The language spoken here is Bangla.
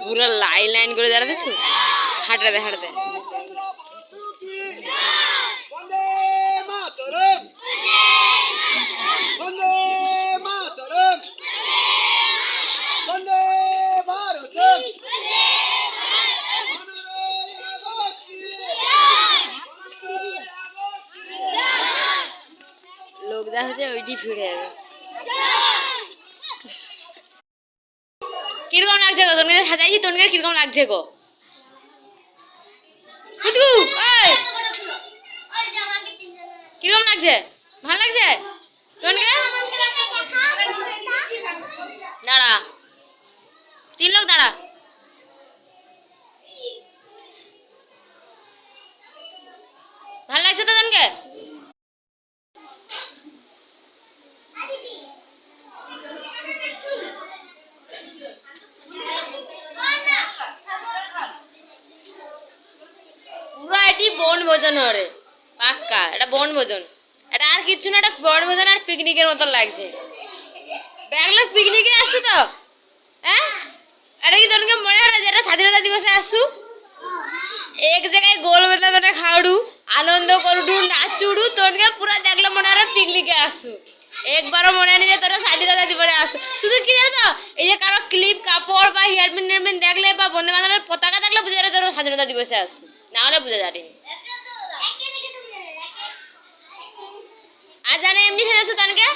পুরো লাইন লাইন করে দাঁড়াতেছো, হাঁটাতে হাঁটাতে। লোক যা হচ্ছে ওইটি ফিরে যাবে। কিরকম লাগছে গো? তোর কাছে সাজাইছি, তোর কাছে কিরকম লাগছে গো? কিরকম লাগছে? ভালো লাগছে? দাঁড়া, 3 লোক দাঁড়া। ভালো লাগছে তো তোনকে? পুরো এটি বনভোজন হরে পাক্কা, এটা বনভোজন, এটা আর কিছু না, এটা বনভোজন আর পিকনিকের মতন লাগছে। ব্যাগলোক পিকনিকে আসছো তো? হ্যাঁ, এটা কি তোনকে মনে হয় না যে এটা স্বাধীনতা দিবসে আসছু? এক জায়গায় গোল বেঁধে বেঁধে খাওড়ু, আনন্দ করুডু, নাচুডু, তোনকে পুরো দেখলে মনে হয় পিকনিকে আসছু। একবারও মনে হয় যে তোরা স্বাধীনতা দিবসে আসছো। শুধু কি জানো তো, এই যে কারো ক্লিপ কাপড় বা হেয়ারপিন টেয়ারপিন দেখলে বা বন্দে মাতরমের পতাকা দেখলে বুঝে যাবে তোরা স্বাধীনতা দিবসে আসছো, না হলে বুঝে যাবে। আর জানে এমনি সেজেছো তানকে?